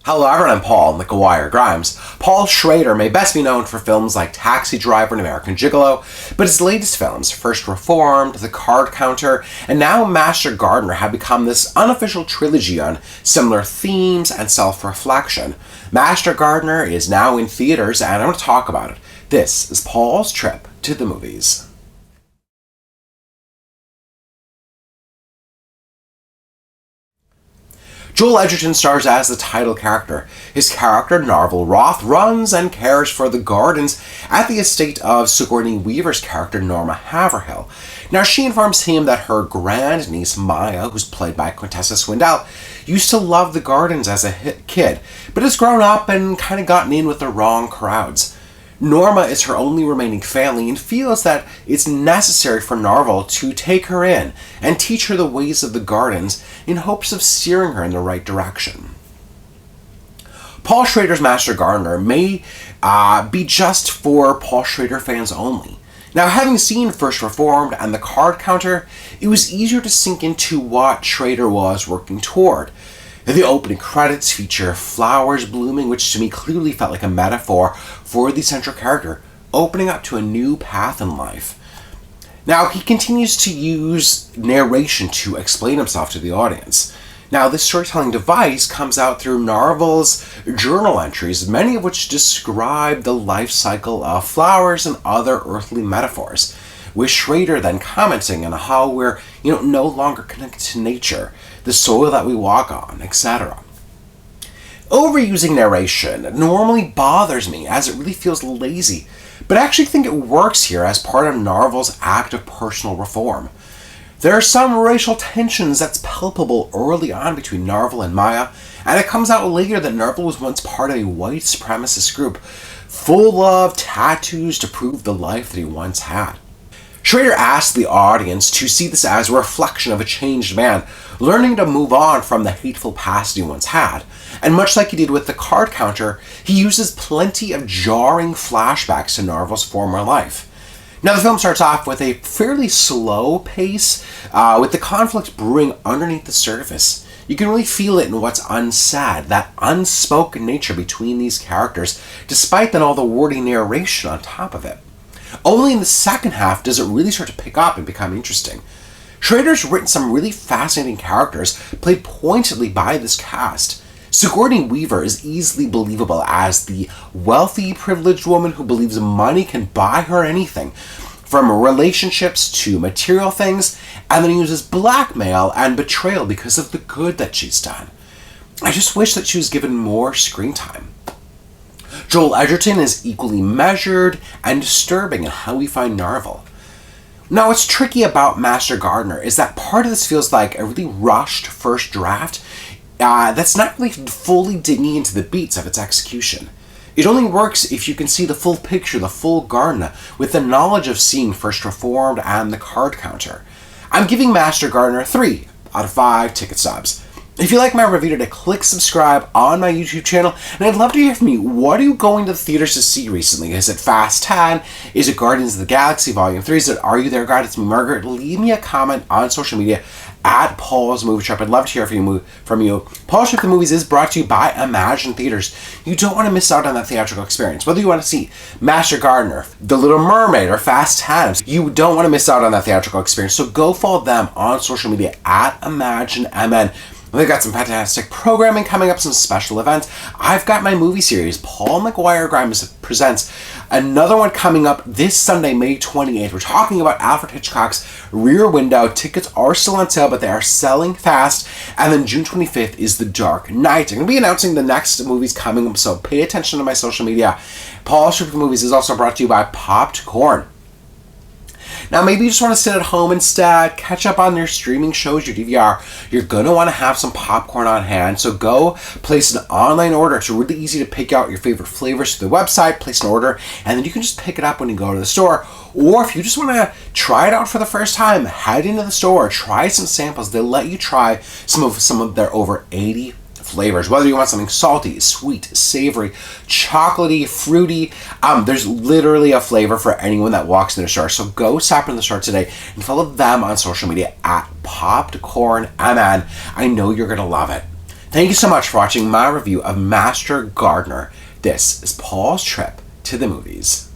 Hello everyone, I'm Paul McGuire Grimes. Paul Schrader may best be known for films like Taxi Driver and American Gigolo, but his latest films, First Reformed, The Card Counter, and now Master Gardener, have become this unofficial trilogy on similar themes and self-reflection. Master Gardener is now in theaters, and I'm going to talk about it. This is Paul's trip to the movies. Joel Edgerton stars as the title character. His character, Narvel Roth, runs and cares for the gardens at the estate of Sigourney Weaver's character, Norma Haverhill. Now, she informs him that her grandniece, Maya, who's played by Quintessa Swindell, used to love the gardens as a kid, but has grown up and kind of gotten in with the wrong crowds. Norma is her only remaining family and feels that it's necessary for Narvel to take her in and teach her the ways of the gardens in hopes of steering her in the right direction. Paul Schrader's Master Gardener may be just for Paul Schrader fans only. Now, having seen First Reformed and The Card Counter, it was easier to sink into what Schrader was working toward. The opening credits feature flowers blooming, which to me clearly felt like a metaphor for the central character, opening up to a new path in life. Now, he continues to use narration to explain himself to the audience. Now, this storytelling device comes out through Narvel's journal entries, many of which describe the life cycle of flowers and other earthly metaphors, with Schrader then commenting on how we're, no longer connected to nature, the soil that we walk on, etc. Overusing narration normally bothers me, as it really feels lazy, but I actually think it works here as part of Narvel's act of personal reform. There are some racial tensions that's palpable early on between Narvel and Maya, and it comes out later that Narvel was once part of a white supremacist group, full of tattoos to prove the life that he once had. Schrader asked the audience to see this as a reflection of a changed man, learning to move on from the hateful past he once had. And much like he did with The Card Counter, he uses plenty of jarring flashbacks to Narvel's former life. Now, the film starts off with a fairly slow pace, with the conflict brewing underneath the surface. You can really feel it in what's unsaid, that unspoken nature between these characters, despite then all the wordy narration on top of it. Only in the second half does it really start to pick up and become interesting. Schrader's written some really fascinating characters, played pointedly by this cast. Sigourney Weaver is easily believable as the wealthy, privileged woman who believes money can buy her anything, from relationships to material things, and then uses blackmail and betrayal because of the good that she's done. I just wish that she was given more screen time. Joel Edgerton is equally measured and disturbing in how we find Narvel. Now, what's tricky about Master Gardener is that part of this feels like a really rushed first draft that's not really fully digging into the beats of its execution. It only works if you can see the full picture, the full garden, with the knowledge of seeing First Reformed and The Card Counter. I'm giving Master Gardener 3 out of 5 ticket stubs. If you like my review today, click subscribe on my YouTube channel, and I'd love to hear from you. What are you going to the theaters to see recently? Is it Fast 10? Is it Guardians of the Galaxy Volume 3? Is it Are You There, God? It's me, Margaret. Leave me a comment on social media at Paul's Movie Trip. I'd love to hear from you. Paul's Trip to the Movies is brought to you by Imagine Theaters. You don't want to miss out on that theatrical experience. Whether you want to see Master Gardener, The Little Mermaid, or Fast 10, you don't want to miss out on that theatrical experience. So go follow them on social media at ImagineMN. They've got some fantastic programming coming up, some special events. I've got my movie series, Paul McGuire Grimes Presents, another one coming up this Sunday, May 28th. We're talking about Alfred Hitchcock's Rear Window. Tickets are still on sale, but they are selling fast. And then June 25th is The Dark Knight. I'm going to be announcing the next movies coming up, so pay attention to my social media. Paul's Trip to Movies is also brought to you by Popped Corn. Now, maybe you just want to sit at home instead, catch up on your streaming shows, your DVR. You're going to want to have some popcorn on hand, so go place an online order. It's really easy to pick out your favorite flavors through the website, place an order, and then you can just pick it up when you go to the store. Or if you just want to try it out for the first time, head into the store, try some samples. They'll let you try some of their over 80 flavors, whether you want something salty, sweet, savory, chocolatey, fruity. There's literally a flavor for anyone that walks in the store. So go stop in the store today and follow them on social media at PopcornMN. I know you're going to love it. Thank you so much for watching my review of Master Gardener. This is Paul's trip to the movies.